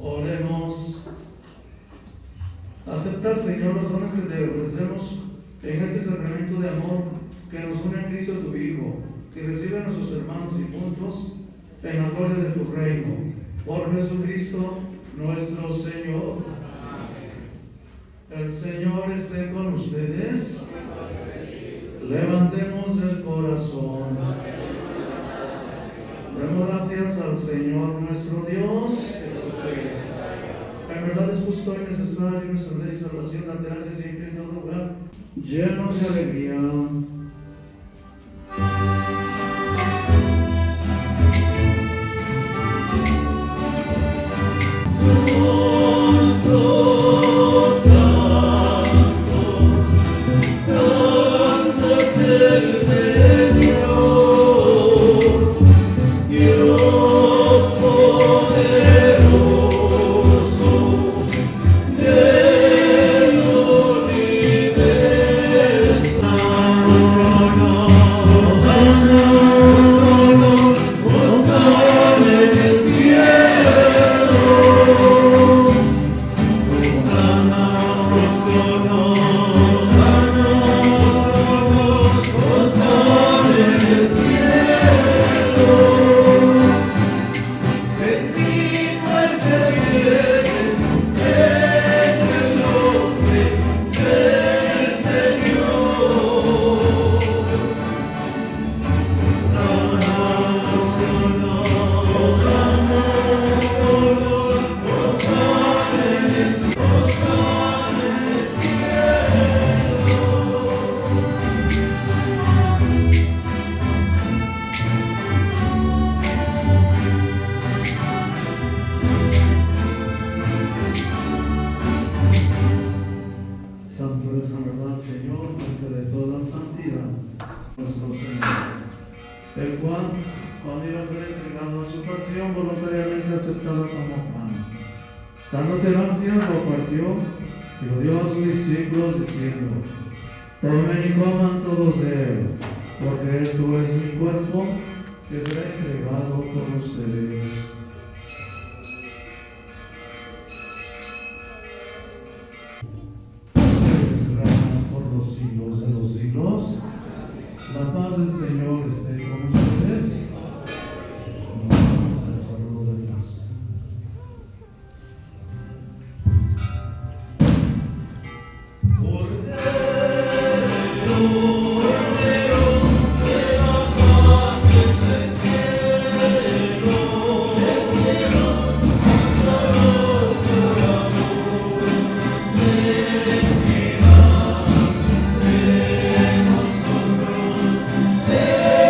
Oremos. Acepta, Señor, los dones que te ofrecemos en este sacramento de amor que nos une a Cristo tu Hijo, y recibe a nuestros hermanos difuntos en la gloria de tu reino. Por Jesucristo nuestro Señor. El Señor esté con ustedes. Levantemos el corazón. Demos gracias al Señor nuestro Dios. En verdad es justo y necesario nuestra ley y salvación, darte gracias siempre en todo lugar, llenos de alegría. El cual, cuando iba a ser entregado a su pasión, voluntariamente aceptado como pan. Dándote gracias, lo partió y lo dio a sus discípulos, diciendo: tomen y coman todos de él, porque esto es mi cuerpo, que será entregado por ustedes. Gracias por los siglos de los siglos. La paz del Señor esté con ustedes. Vamos al saludo de Dios. Yeah.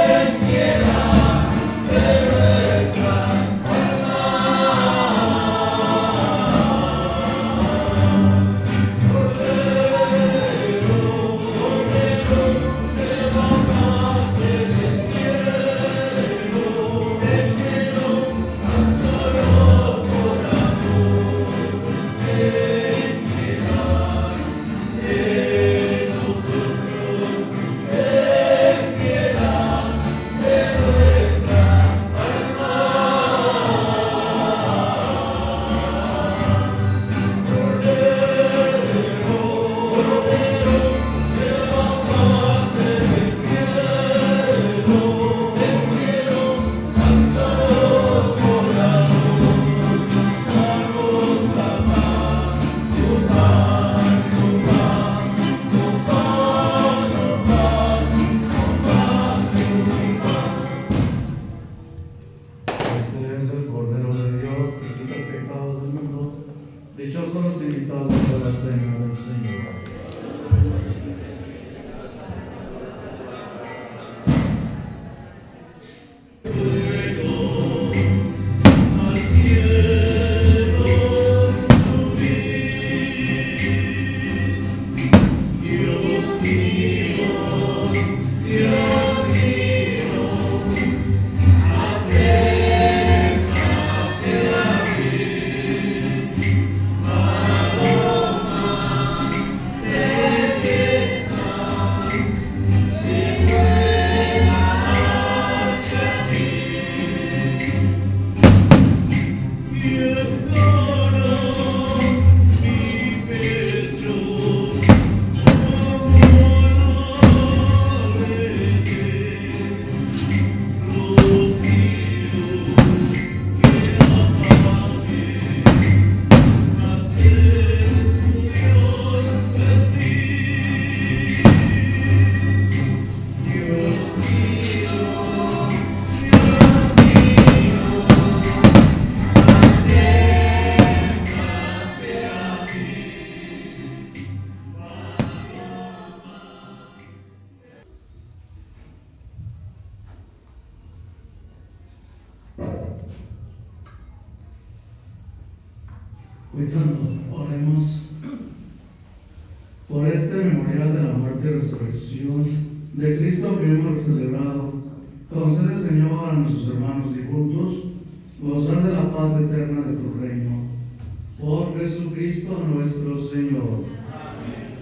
cuidando. Oremos por este memorial de la muerte y resurrección de Cristo que hemos celebrado. Concede, Señor, a nuestros hermanos difuntos gozar de la paz eterna de tu reino. Por Jesucristo nuestro Señor. Amén.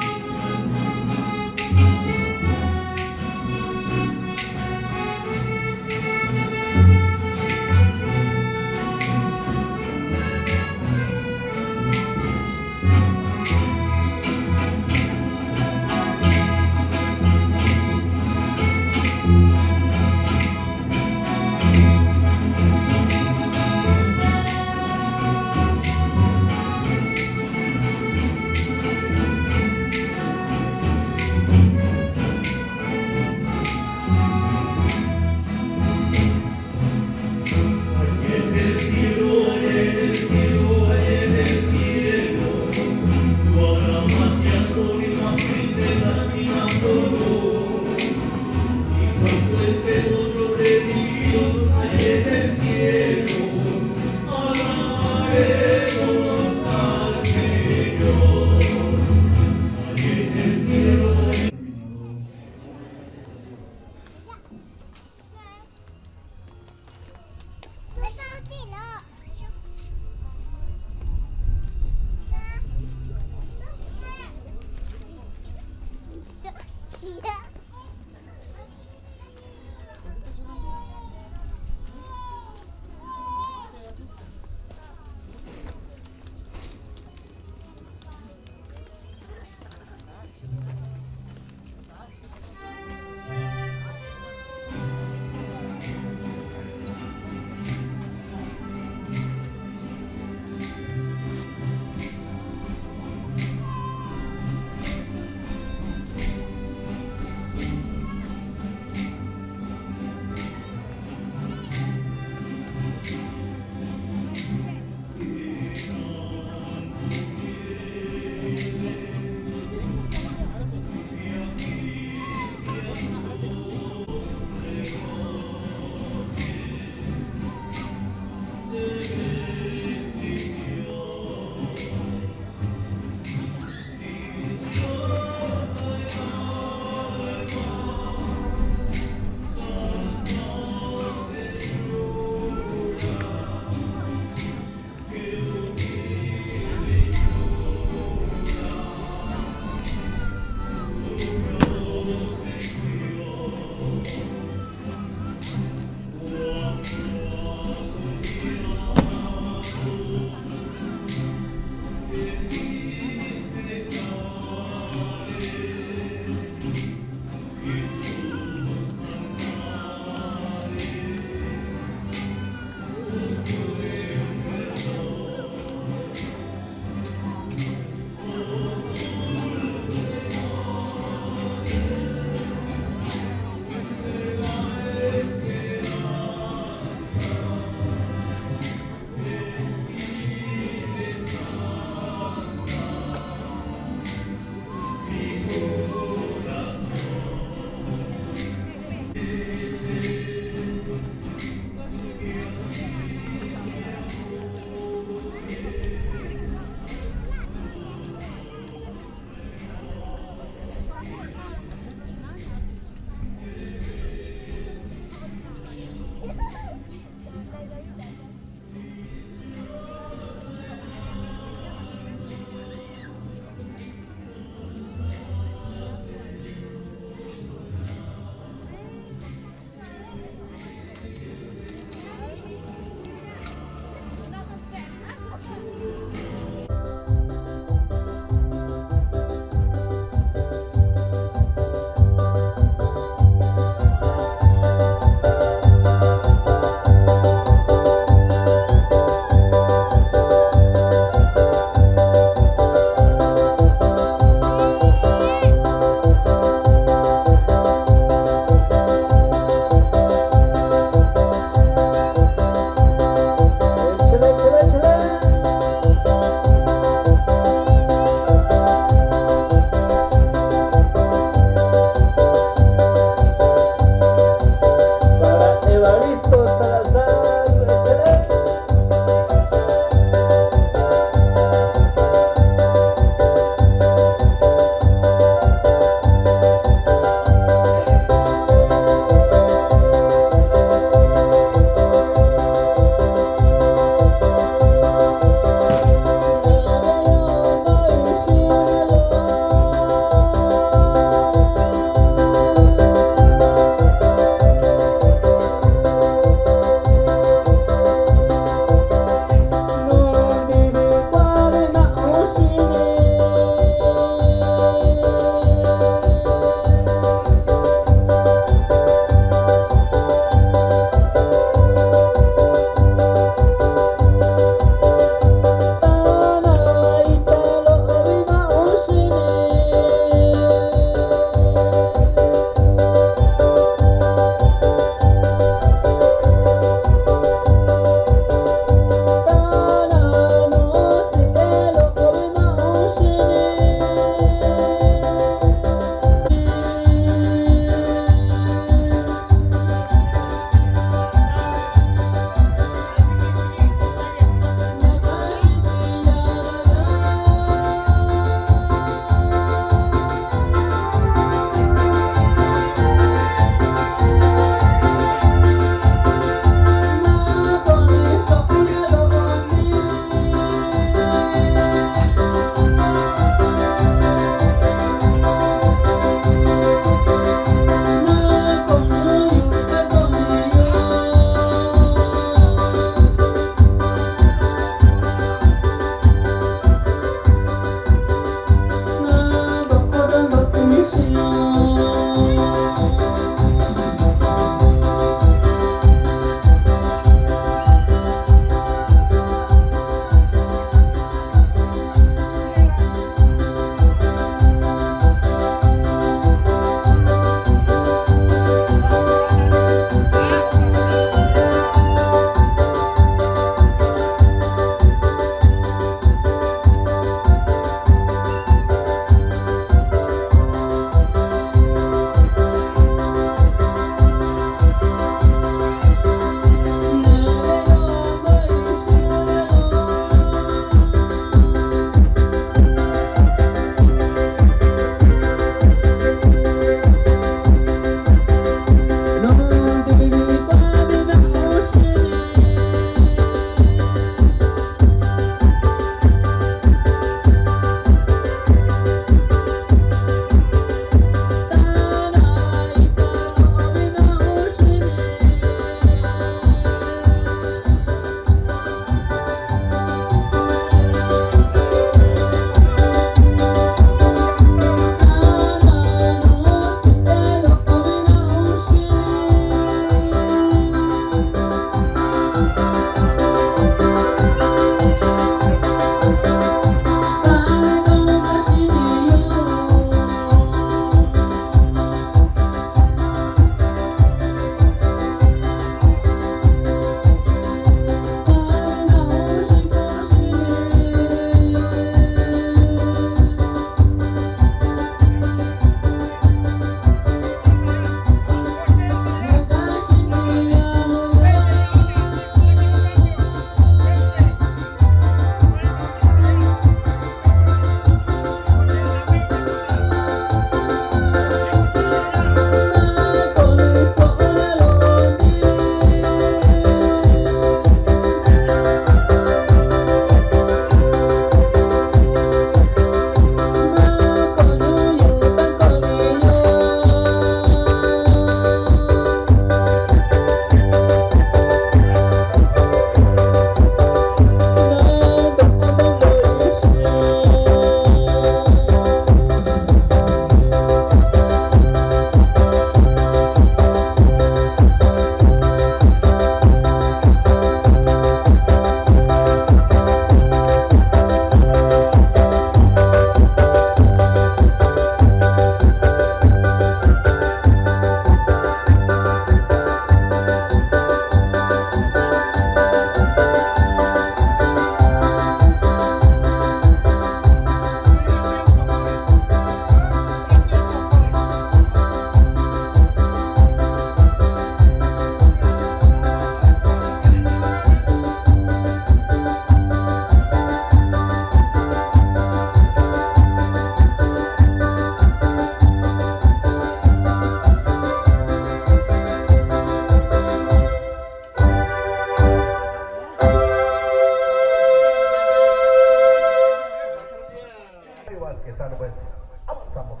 Mario Vázquez, sale pues, avanzamos.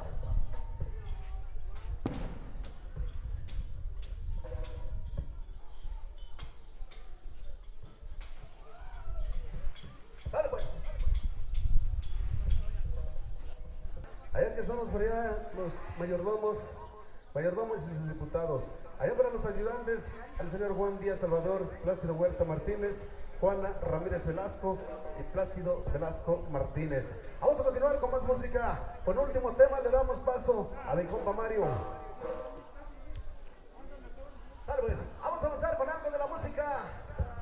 Sale pues. Allá que somos por allá los mayordomos y sus diputados. Allá para los ayudantes, el señor Juan Díaz Salvador, Plácido Huerta Martínez, Juana Ramírez Velasco y Plácido Velasco Martínez. Vamos a continuar con más música. Con último tema le damos paso a mi compa Mario. Sale pues, vamos a avanzar con algo de la música.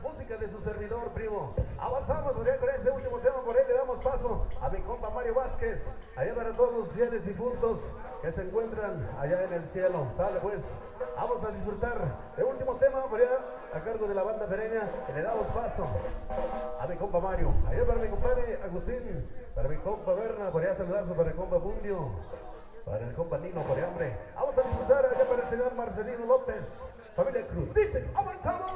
Música de su servidor, primo. Avanzamos con este último tema, por ahí le damos paso a mi compa Mario Vázquez. Allá para todos los fieles difuntos que se encuentran allá en el cielo. Sale pues, vamos a disfrutar el último tema por allá a cargo de la banda pereña. Y le damos paso a mi compa Mario. Allá para mi compadre Agustín, para mi compa Berna, por allá saludazo para el compa Bundio, para el compa Nino, por hambre. Vamos a disfrutar allá para el señor Marcelino López, familia Cruz. Dice, avanzamos.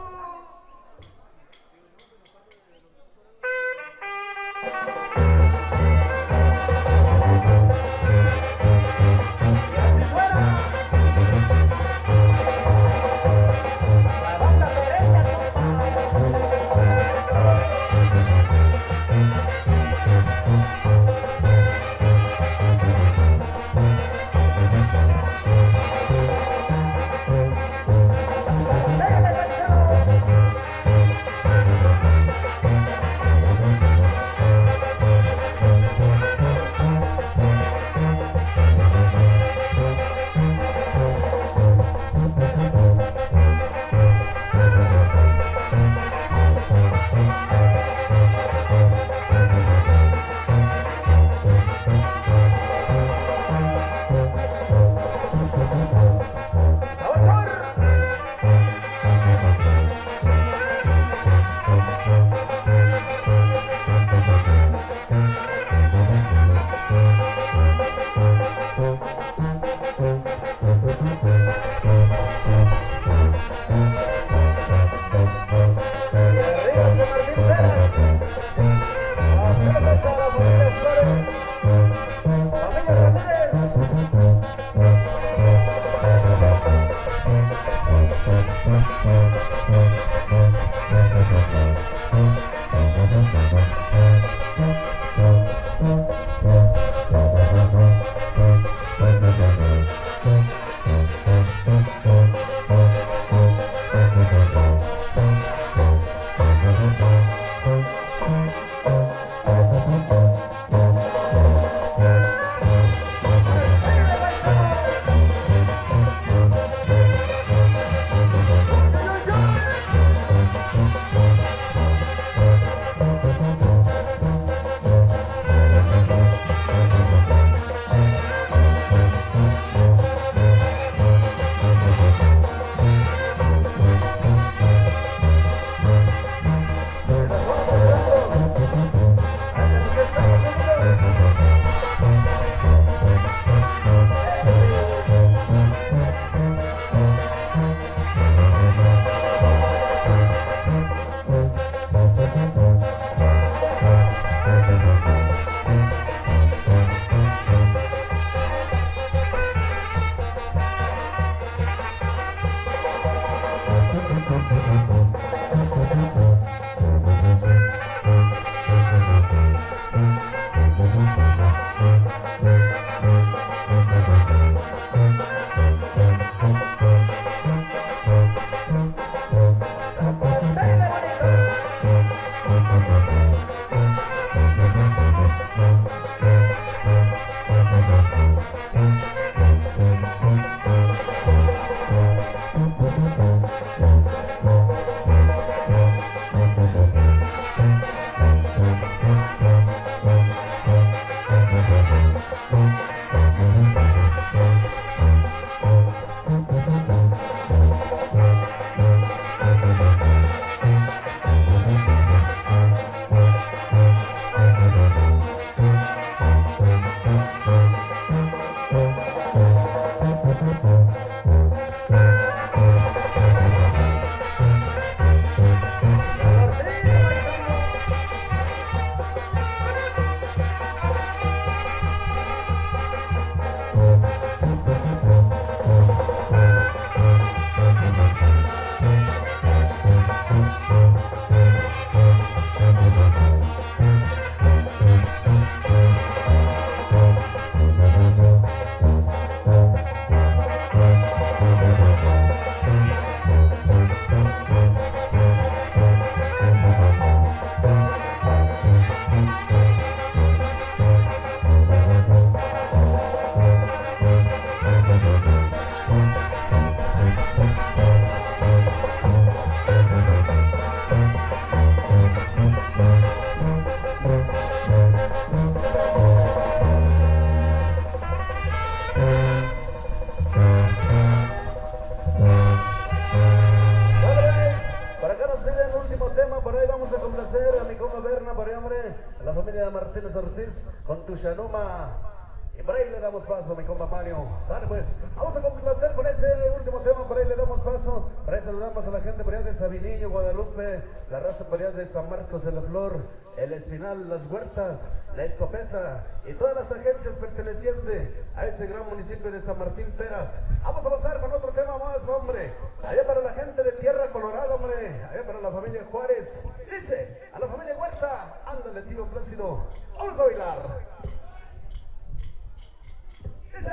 Y así suena la banda pereña, Martínez Ortiz con tu Shanuma. Y por ahí le damos paso, mi compa Mario. Sale pues, vamos a complacer con este último tema, por ahí le damos paso. Por ahí saludamos a la gente por allá de Sabinillo, Guadalupe, la raza por allá de San Marcos de la Flor, El Espinal, Las Huertas, La Escopeta y todas las agencias pertenecientes a este gran municipio de San Martín Peras. Vamos a avanzar con otro tema más, hombre. Allá para la gente de Tierra Colorada, hombre. Allá para la familia Juárez. Dice, a la familia Huerta, ándale, tío Plácido. Vamos a bailar. Dice.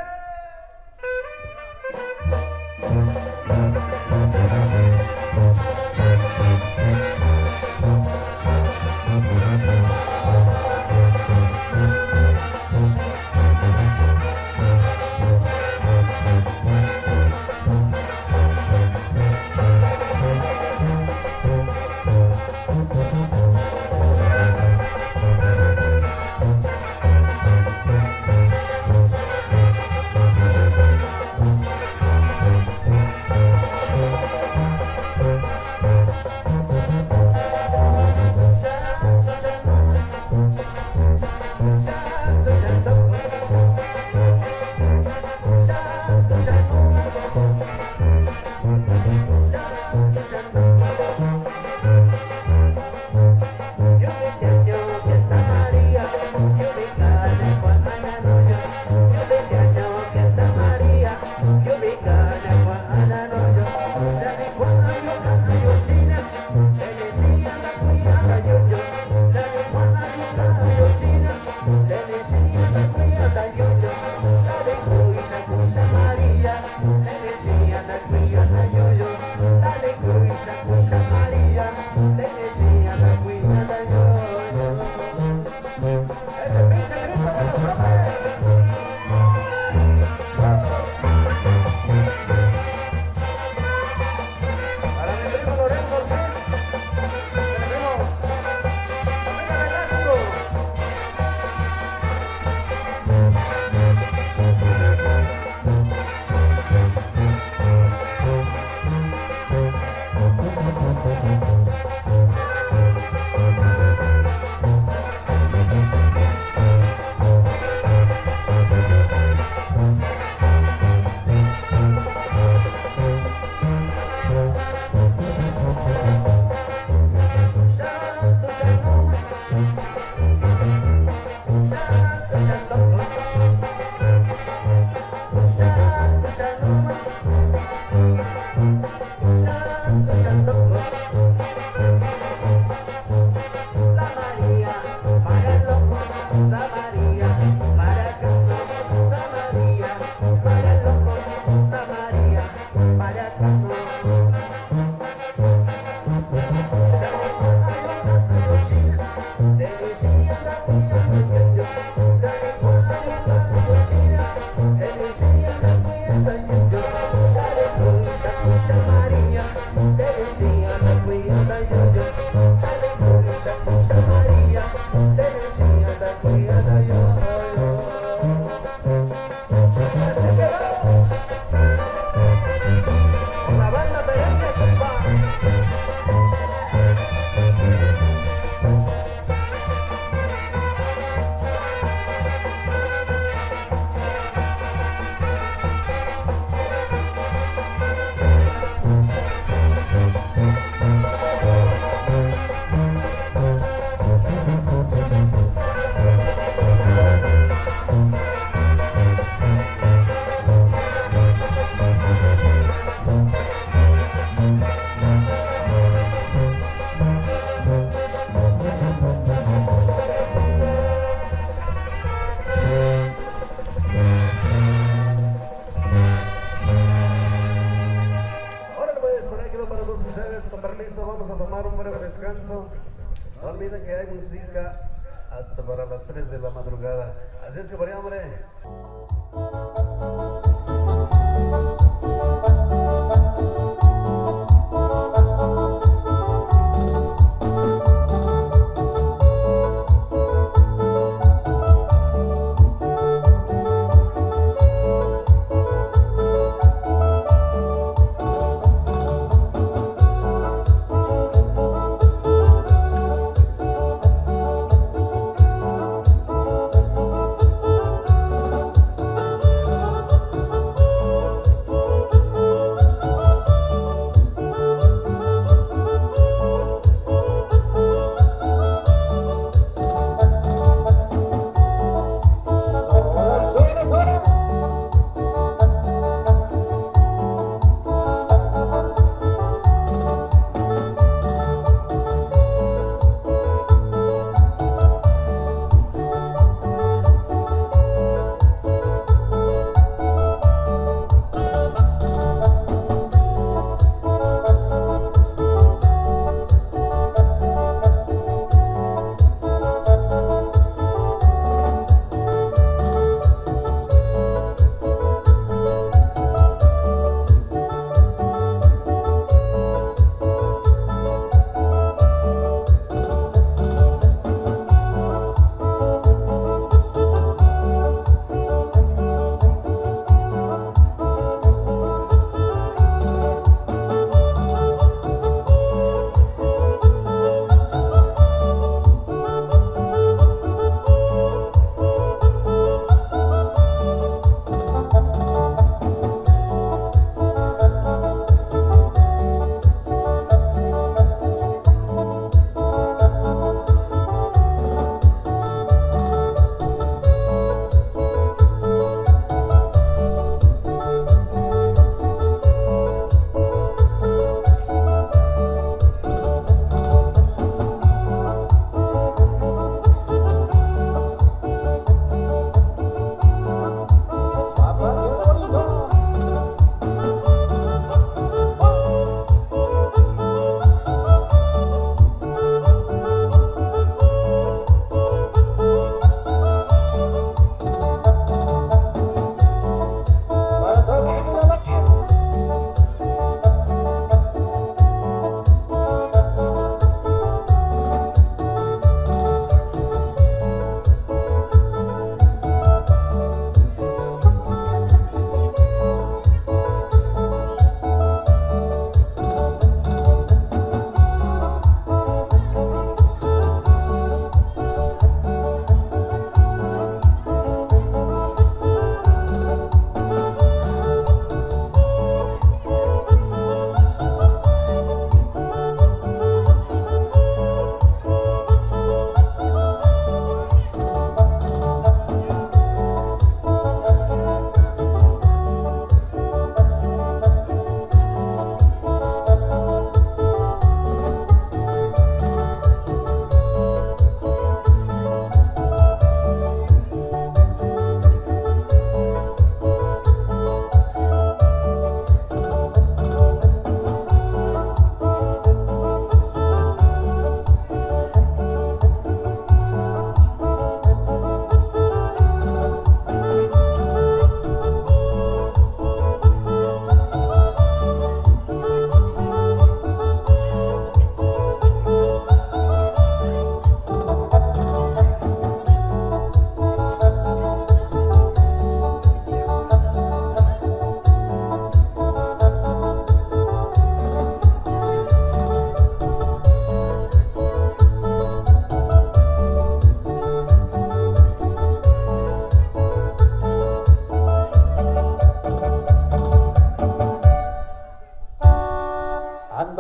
No olviden que hay música hasta para las 3 de la madrugada. Así es que por ahí, hombre.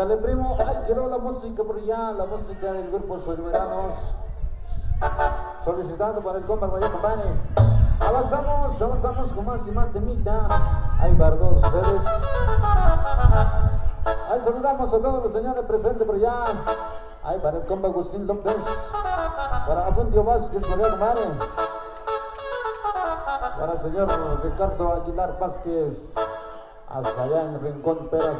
Ándale, primo. Ahí quedó la música por allá, la música del grupo Solimeranos. Solicitando para el compa María Compane. Avanzamos con más y más temita. Ahí para todos ustedes. Ahí saludamos a todos los señores presentes por allá. Ahí para el compa Agustín López. Para Apundio Vázquez, María Compane. Para el señor Ricardo Aguilar Vázquez. Hasta allá en Rincón Peras.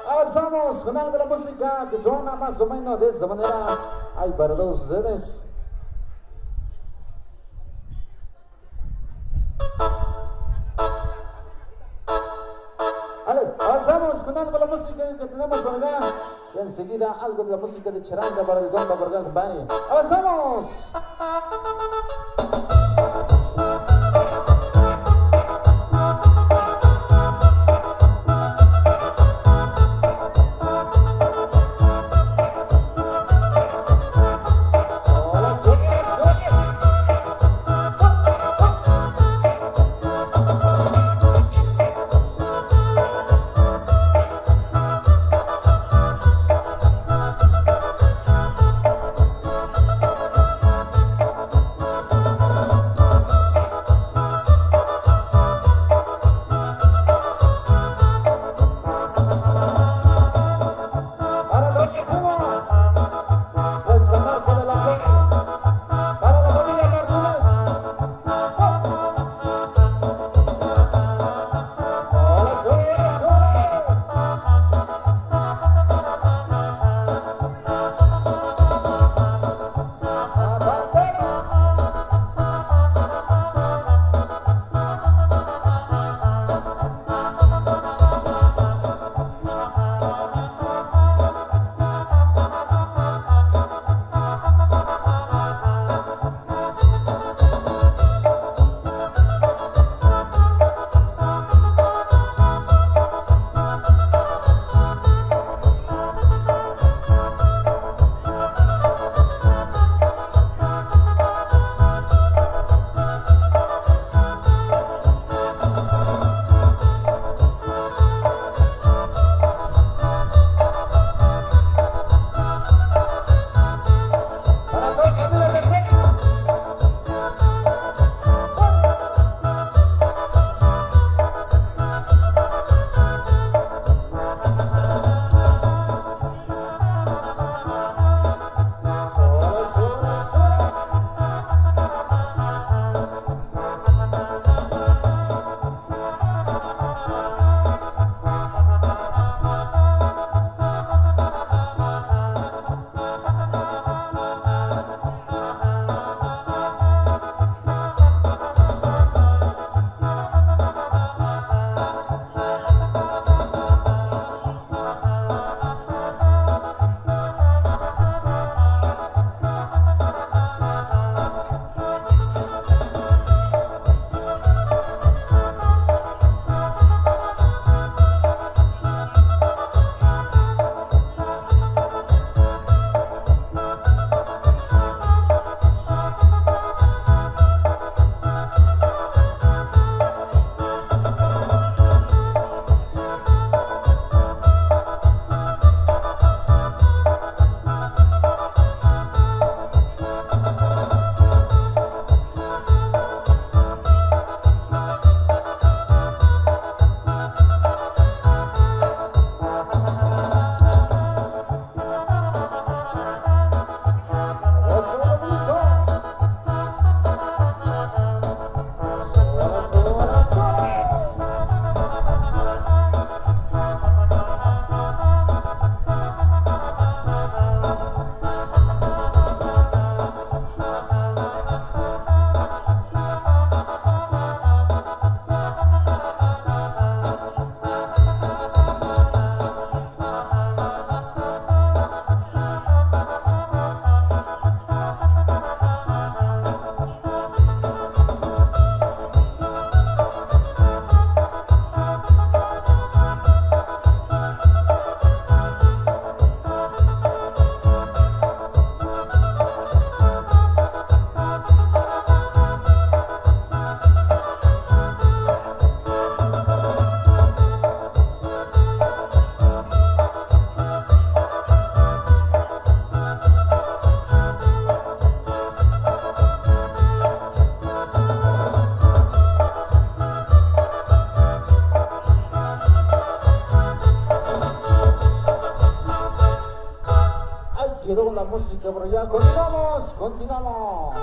Avanzamos con algo de la música que suena más o menos de esta manera. Ahí para todos ustedes. Avanzamos con algo de la música que tenemos por acá. Y enseguida algo de la música de charanga para el compa por acá, compadre. ¡Avanzamos! música por allá. Continuamos, continuamos.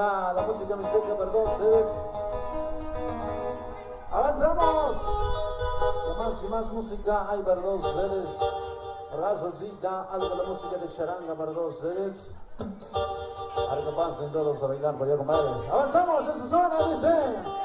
La música mixteca para entonces. Avanzamos con más y más música. Hay para todos ustedes. La solcita, algo de la música de charanga para todos ustedes. Algo que pasen todos a bailar por allá, compadre. Avanzamos, eso suena, dice.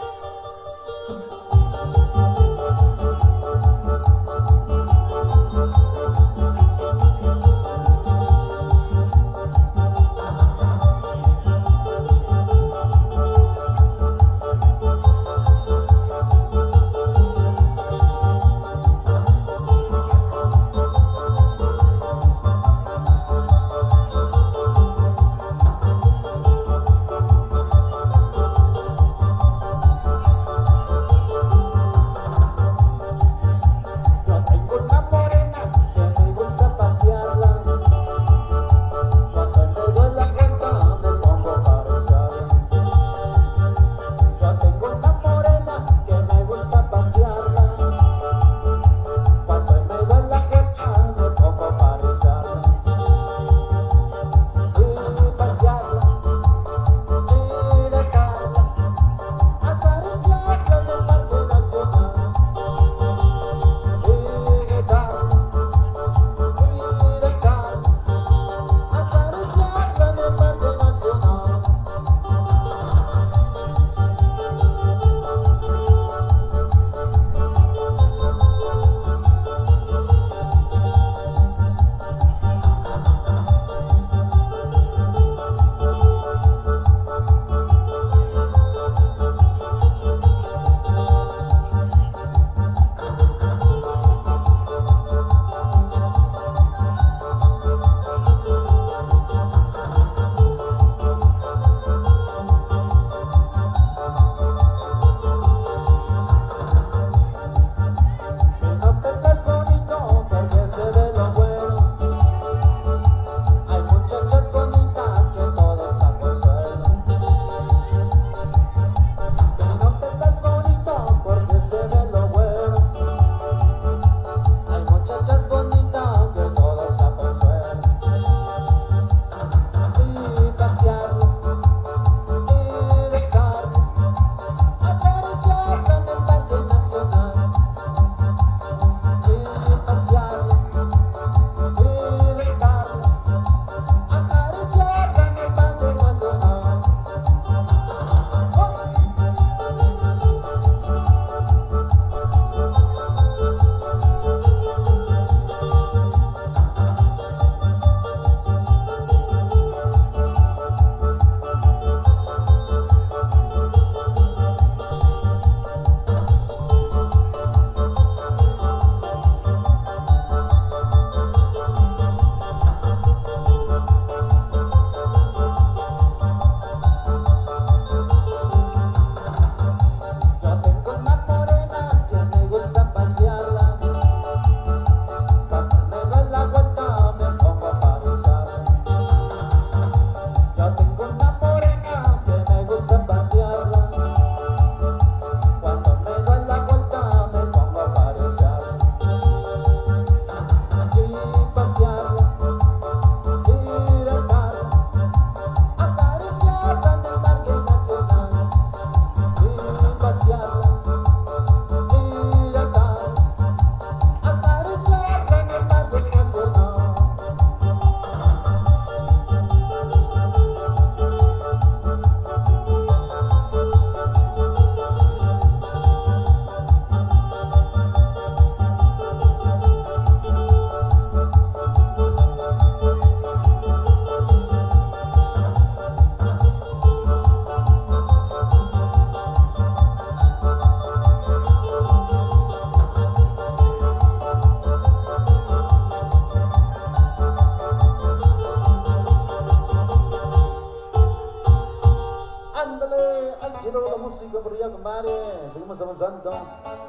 música por allá, compadre. Seguimos avanzando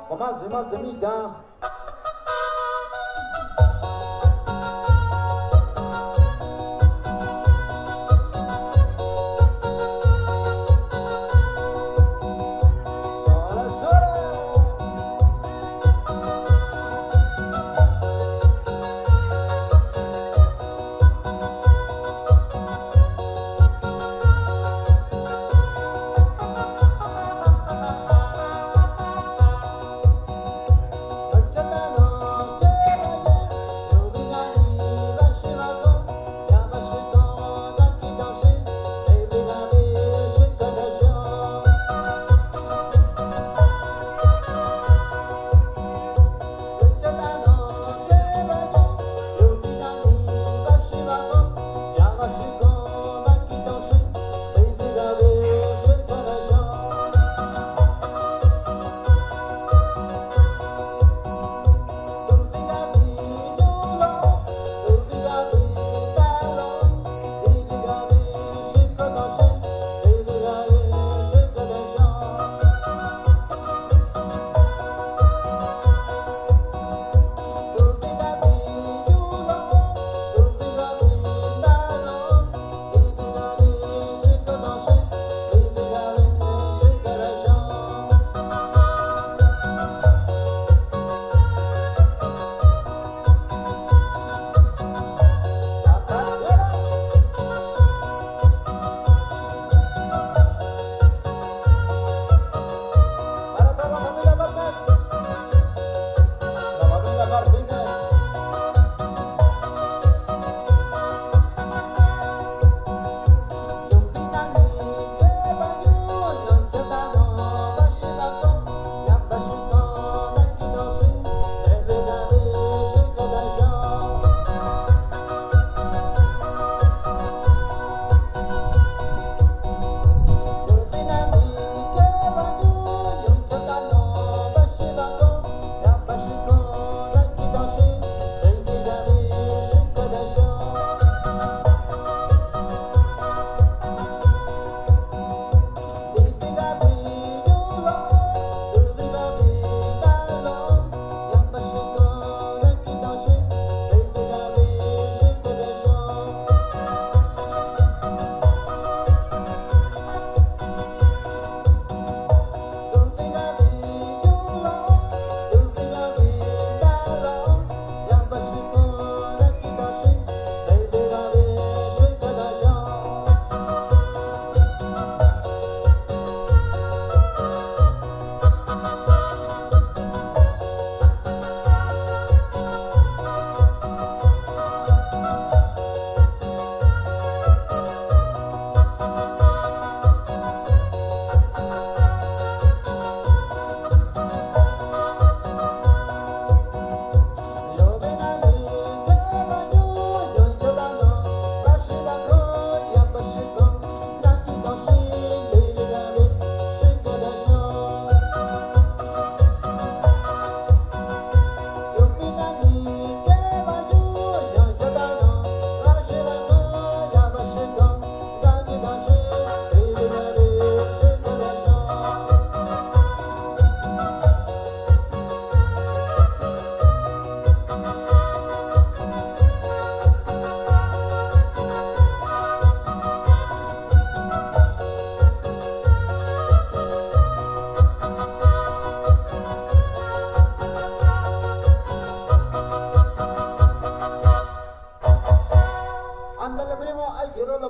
con más y más de Mita.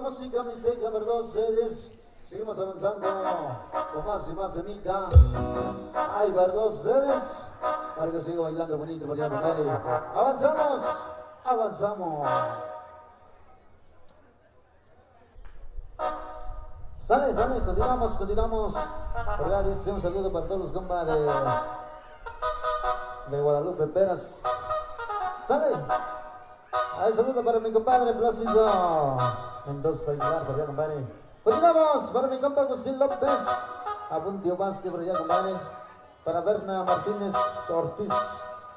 música, mi seca, perdón, sedes. Seguimos avanzando con más y más de Mita. Ay, perdón, sedes. Para que siga bailando bonito por allá, compadre. Avanzamos, avanzamos. Sale, sale, continuamos, continuamos. Por allá dice un saludo para todos los compas de Guadalupe Peras. Sale. Ahí saludo para mi compadre Plácido Mendoza Aguilar, por allá, compadre. Continuamos para mi compa Agustín López, Abundio Vázquez, por allá, compadre. Para Berna Martínez Ortiz.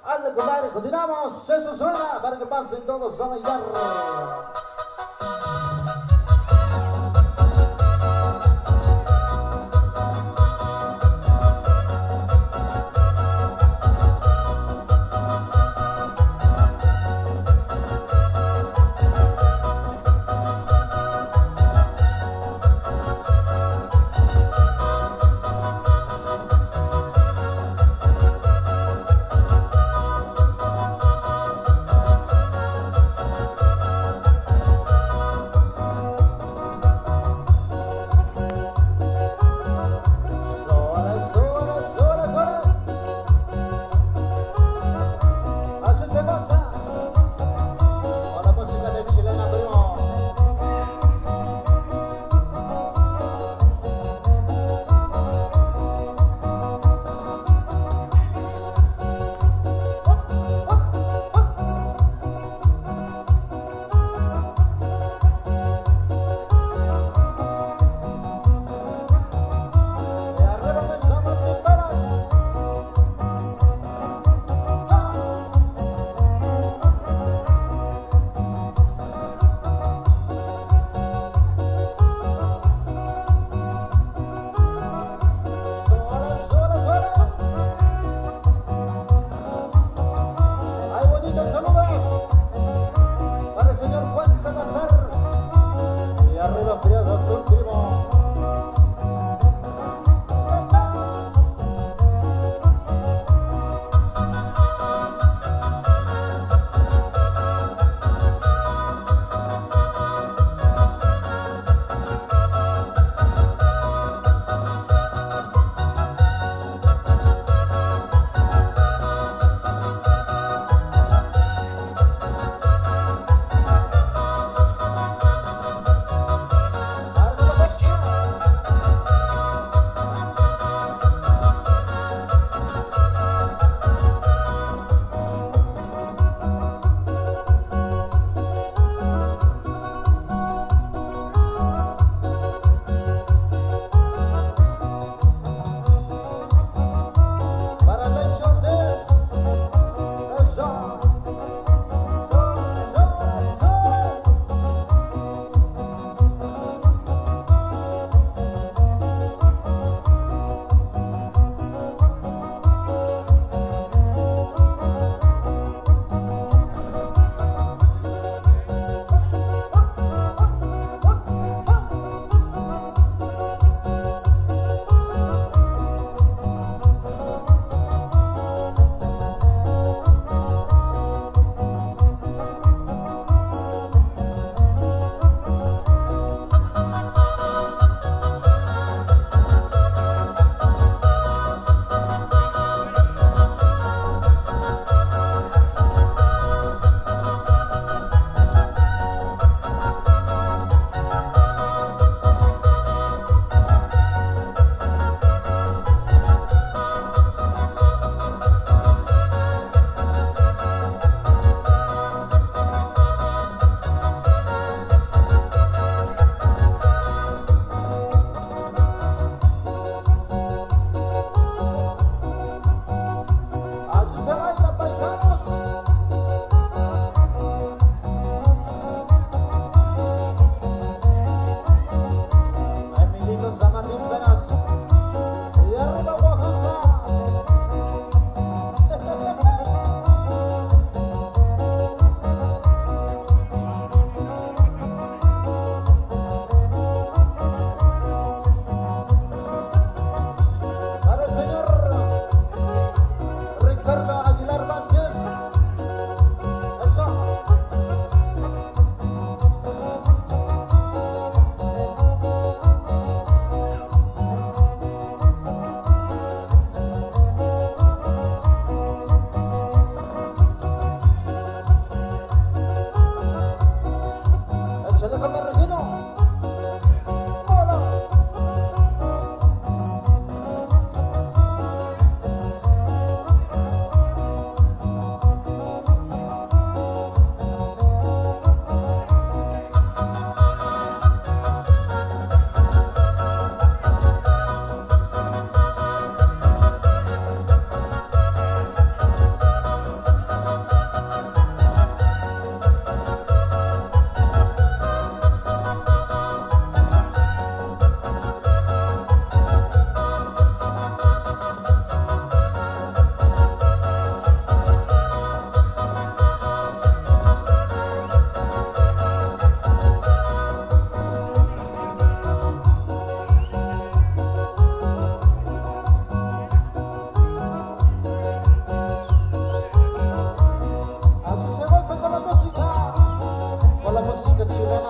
Hazle, compadre, continuamos. Eso suena para que pasen todos a bailar.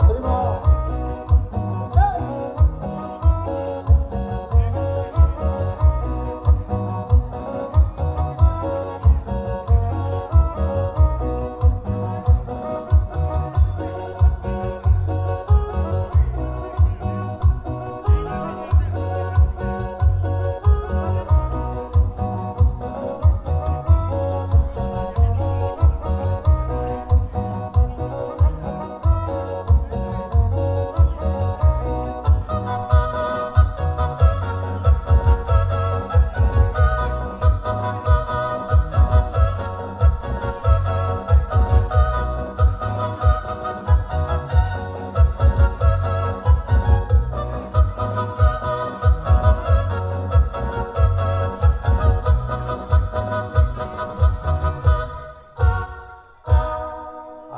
primo.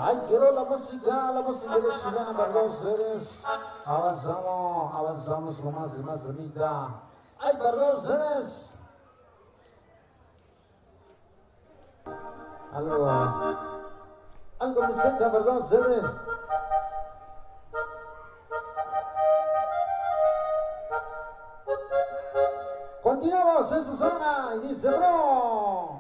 Ahí quedó la música de chilena para los seres. Avanzamos con más y más vida. Ay, para los seres. Algo me seca, perdón, seres. Continuamos en su zona y dice, bro.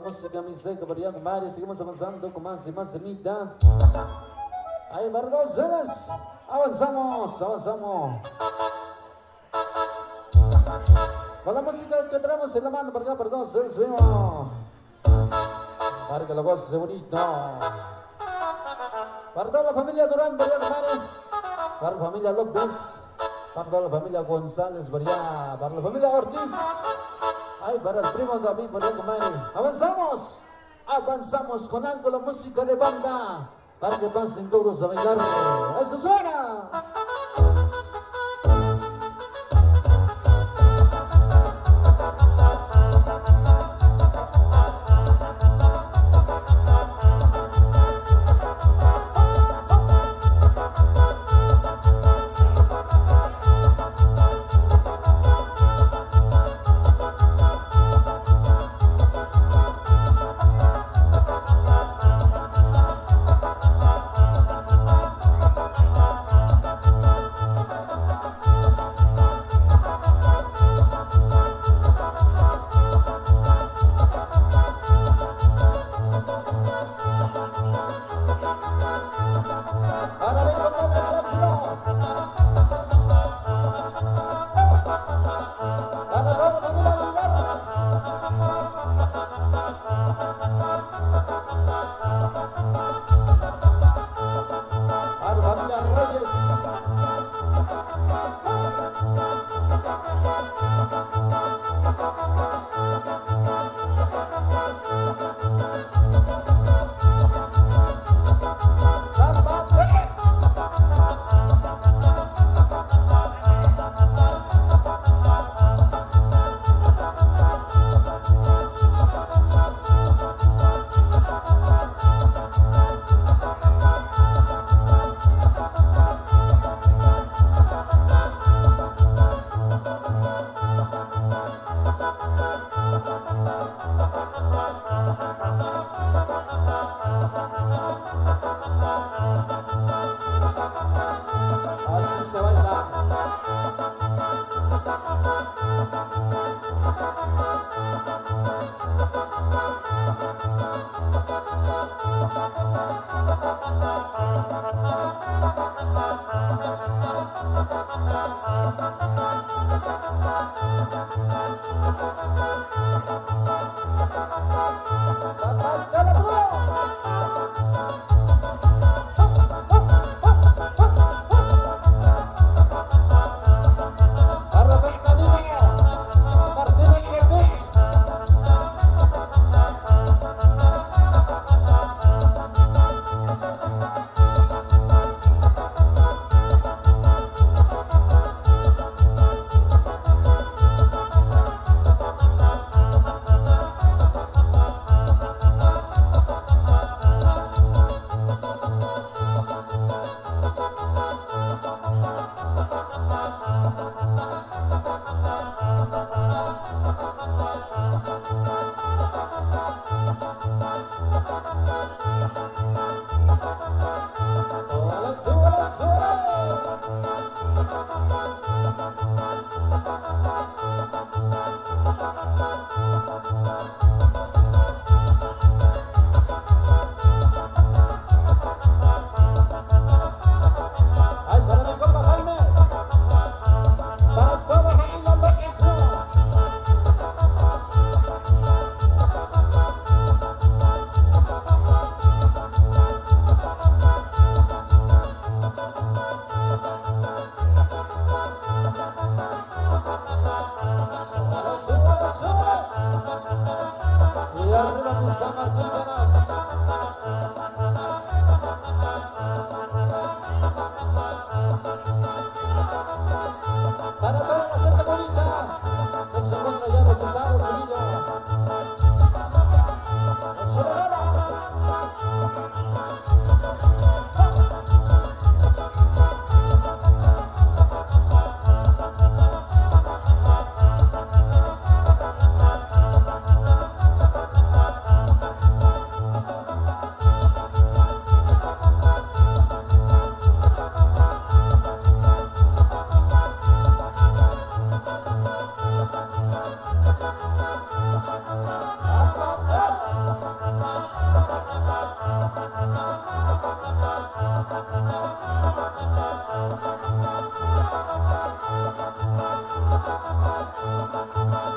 música, mi seca, variedad, compadre. Seguimos avanzando con más y más semita. Ahí, para dos cenas. Avanzamos, avanzamos. Con la música que traemos en la mano para acá, para dos cenas, subimos. Para que la voz sea bonito. Para toda la familia Durán, variedad, compadre. Para la familia López. Para toda la familia González, variedad. Para la familia Ortiz. Ay, para el primo David, por compadre. Avanzamos, avanzamos con algo la música de banda para que pasen todos a bailar. ¡Eso suena!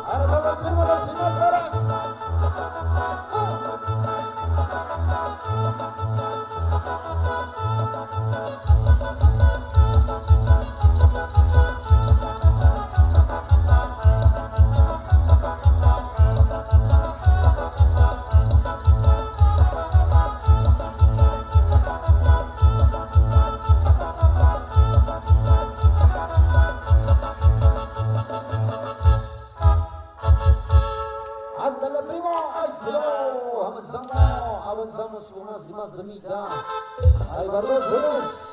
Ahora todos primos los final peras. Ándale primo, ay pero avanzamos con más y más de mitad. Ahí va los